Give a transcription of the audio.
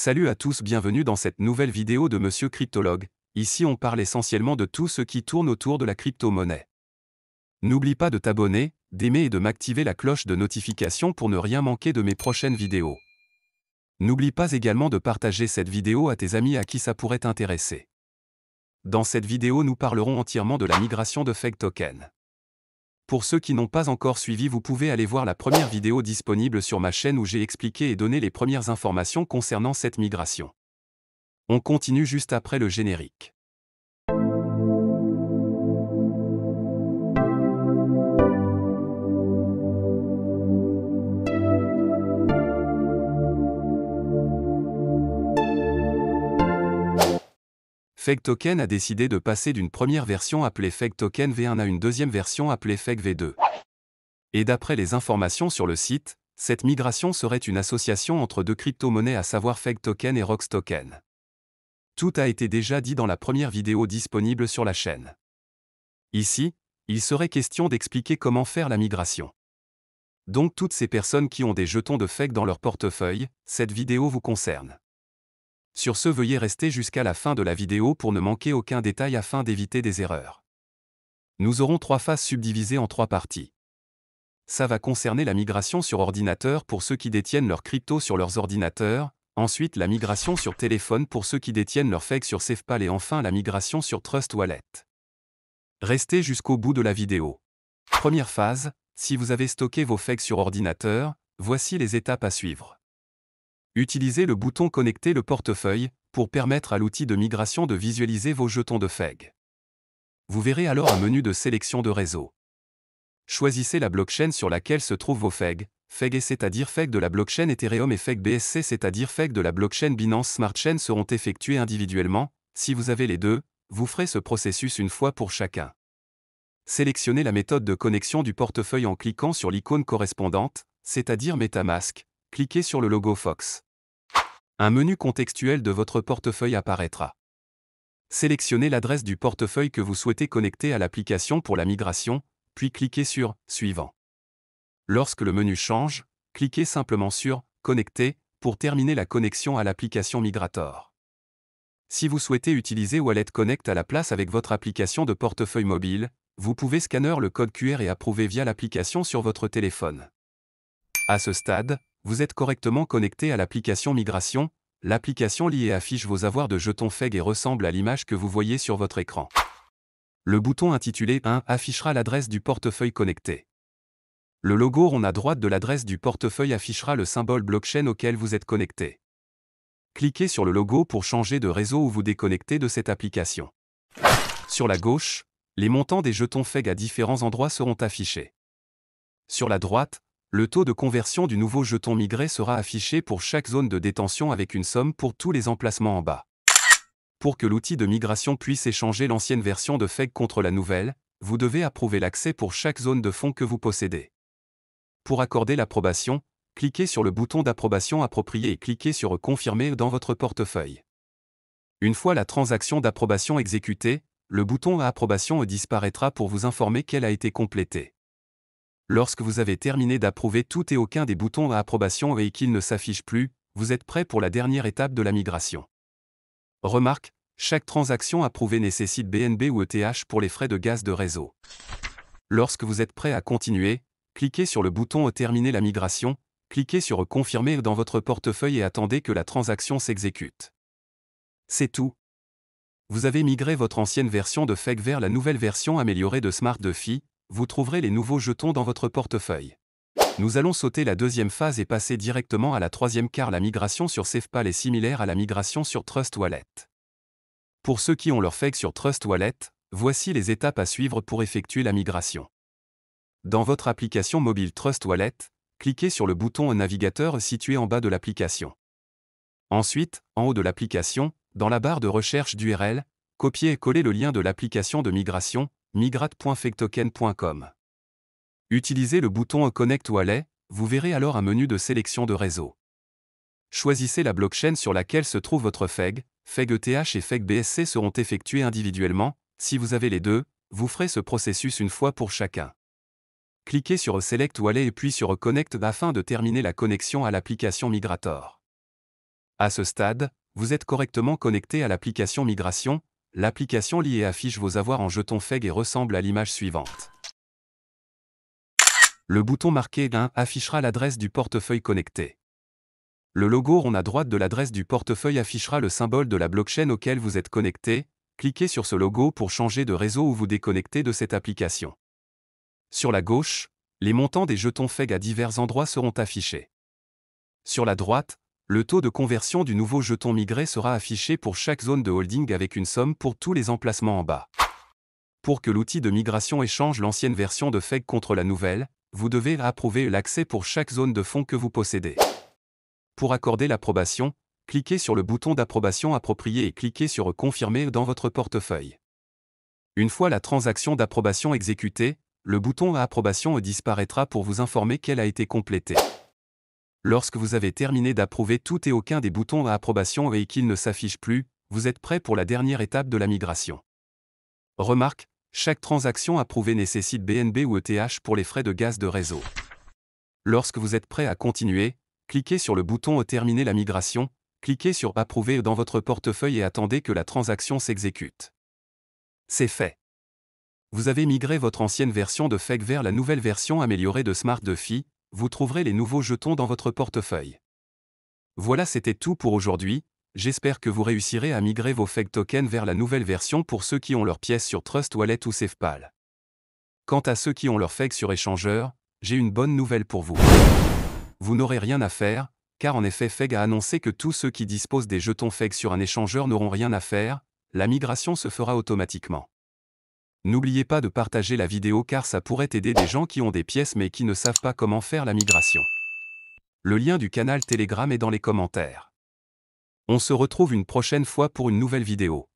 Salut à tous, bienvenue dans cette nouvelle vidéo de Monsieur Cryptologue. Ici on parle essentiellement de tout ce qui tourne autour de la crypto-monnaie. N'oublie pas de t'abonner, d'aimer et de m'activer la cloche de notification pour ne rien manquer de mes prochaines vidéos. N'oublie pas également de partager cette vidéo à tes amis à qui ça pourrait intéresser. Dans cette vidéo nous parlerons entièrement de la migration de Fake Token. Pour ceux qui n'ont pas encore suivi, vous pouvez aller voir la première vidéo disponible sur ma chaîne où j'ai expliqué et donné les premières informations concernant cette migration. On continue juste après le générique. Fake Token a décidé de passer d'une première version appelée Fake Token V1 à une deuxième version appelée Fake V2. Et d'après les informations sur le site, cette migration serait une association entre deux crypto-monnaies, à savoir Fake Token et Rox Token. Tout a été déjà dit dans la première vidéo disponible sur la chaîne. Ici, il serait question d'expliquer comment faire la migration. Donc toutes ces personnes qui ont des jetons de fake dans leur portefeuille, cette vidéo vous concerne. Sur ce, veuillez rester jusqu'à la fin de la vidéo pour ne manquer aucun détail afin d'éviter des erreurs. Nous aurons 3 phases subdivisées en 3 parties. Ça va concerner la migration sur ordinateur pour ceux qui détiennent leur crypto sur leurs ordinateurs, ensuite la migration sur téléphone pour ceux qui détiennent leur fake sur SafePal et enfin la migration sur Trust Wallet. Restez jusqu'au bout de la vidéo. Première phase, si vous avez stocké vos fakes sur ordinateur, voici les étapes à suivre. Utilisez le bouton Connecter le portefeuille pour permettre à l'outil de migration de visualiser vos jetons de fake. Vous verrez alors un menu de sélection de réseau. Choisissez la blockchain sur laquelle se trouvent vos FEG, FEG c'est-à-dire FEG de la blockchain Ethereum et FEG BSC c'est-à-dire FEG de la blockchain Binance Smart Chain seront effectués individuellement. Si vous avez les deux, vous ferez ce processus une fois pour chacun. Sélectionnez la méthode de connexion du portefeuille en cliquant sur l'icône correspondante, c'est-à-dire MetaMask, cliquez sur le logo Fox. Un menu contextuel de votre portefeuille apparaîtra. Sélectionnez l'adresse du portefeuille que vous souhaitez connecter à l'application pour la migration, puis cliquez sur « Suivant ». Lorsque le menu change, cliquez simplement sur « Connecter » pour terminer la connexion à l'application Migrator. Si vous souhaitez utiliser Wallet Connect à la place avec votre application de portefeuille mobile, vous pouvez scanner le code QR et approuver via l'application sur votre téléphone. À ce stade, vous êtes correctement connecté à l'application Migration. L'application liée affiche vos avoirs de jetons FEG et ressemble à l'image que vous voyez sur votre écran. Le bouton intitulé 1 affichera l'adresse du portefeuille connecté. Le logo rond à droite de l'adresse du portefeuille affichera le symbole blockchain auquel vous êtes connecté. Cliquez sur le logo pour changer de réseau ou vous déconnecter de cette application. Sur la gauche, les montants des jetons FEG à différents endroits seront affichés. Sur la droite, le taux de conversion du nouveau jeton migré sera affiché pour chaque zone de détention avec une somme pour tous les emplacements en bas. Pour que l'outil de migration puisse échanger l'ancienne version de FEG contre la nouvelle, vous devez approuver l'accès pour chaque zone de fonds que vous possédez. Pour accorder l'approbation, cliquez sur le bouton d'approbation approprié et cliquez sur « Confirmer » dans votre portefeuille. Une fois la transaction d'approbation exécutée, le bouton « Approbation » disparaîtra pour vous informer qu'elle a été complétée. Lorsque vous avez terminé d'approuver tout et aucun des boutons à approbation et qu'il ne s'affiche plus, vous êtes prêt pour la dernière étape de la migration. Remarque, chaque transaction approuvée nécessite BNB ou ETH pour les frais de gaz de réseau. Lorsque vous êtes prêt à continuer, cliquez sur le bouton Terminer la migration, cliquez sur Confirmer dans votre portefeuille et attendez que la transaction s'exécute. C'est tout. Vous avez migré votre ancienne version de FEG vers la nouvelle version améliorée de Smart DeFi. Vous trouverez les nouveaux jetons dans votre portefeuille. Nous allons sauter la deuxième phase et passer directement à la troisième car la migration sur SafePal est similaire à la migration sur Trust Wallet. Pour ceux qui ont leur FEG sur Trust Wallet, voici les étapes à suivre pour effectuer la migration. Dans votre application mobile Trust Wallet, cliquez sur le bouton navigateur situé en bas de l'application. Ensuite, en haut de l'application, dans la barre de recherche d'URL, copiez et collez le lien de l'application de migration, migrate.faketoken.com. Utilisez le bouton Connect Wallet, vous verrez alors un menu de sélection de réseau. Choisissez la blockchain sur laquelle se trouve votre FEG, FEG ETH et FEG BSC seront effectués individuellement. Si vous avez les deux, vous ferez ce processus une fois pour chacun. Cliquez sur Select Wallet et puis sur Connect afin de terminer la connexion à l'application Migrator. À ce stade, vous êtes correctement connecté à l'application Migration. L'application lit et affiche vos avoirs en jetons FEG et ressemble à l'image suivante. Le bouton marqué 1 affichera l'adresse du portefeuille connecté. Le logo rond à droite de l'adresse du portefeuille affichera le symbole de la blockchain auquel vous êtes connecté. Cliquez sur ce logo pour changer de réseau ou vous déconnecter de cette application. Sur la gauche, les montants des jetons FEG à divers endroits seront affichés. Sur la droite, le taux de conversion du nouveau jeton migré sera affiché pour chaque zone de holding avec une somme pour tous les emplacements en bas. Pour que l'outil de migration échange l'ancienne version de FEG contre la nouvelle, vous devez approuver l'accès pour chaque zone de fonds que vous possédez. Pour accorder l'approbation, cliquez sur le bouton d'approbation approprié et cliquez sur « Confirmer » dans votre portefeuille. Une fois la transaction d'approbation exécutée, le bouton à approbation disparaîtra pour vous informer qu'elle a été complétée. Lorsque vous avez terminé d'approuver tout et aucun des boutons à approbation et qu'il ne s'affiche plus, vous êtes prêt pour la dernière étape de la migration. Remarque, chaque transaction approuvée nécessite BNB ou ETH pour les frais de gaz de réseau. Lorsque vous êtes prêt à continuer, cliquez sur le bouton « Terminer la migration », cliquez sur « Approuver » dans votre portefeuille et attendez que la transaction s'exécute. C'est fait. Vous avez migré votre ancienne version de FEG vers la nouvelle version améliorée de Smart DeFi, vous trouverez les nouveaux jetons dans votre portefeuille. Voilà, c'était tout pour aujourd'hui, j'espère que vous réussirez à migrer vos FEG tokens vers la nouvelle version pour ceux qui ont leurs pièces sur Trust Wallet ou SafePal. Quant à ceux qui ont leurs FEG sur échangeur, j'ai une bonne nouvelle pour vous. Vous n'aurez rien à faire, car en effet FEG a annoncé que tous ceux qui disposent des jetons FEG sur un échangeur n'auront rien à faire, la migration se fera automatiquement. N'oubliez pas de partager la vidéo car ça pourrait aider des gens qui ont des pièces mais qui ne savent pas comment faire la migration. Le lien du canal Telegram est dans les commentaires. On se retrouve une prochaine fois pour une nouvelle vidéo.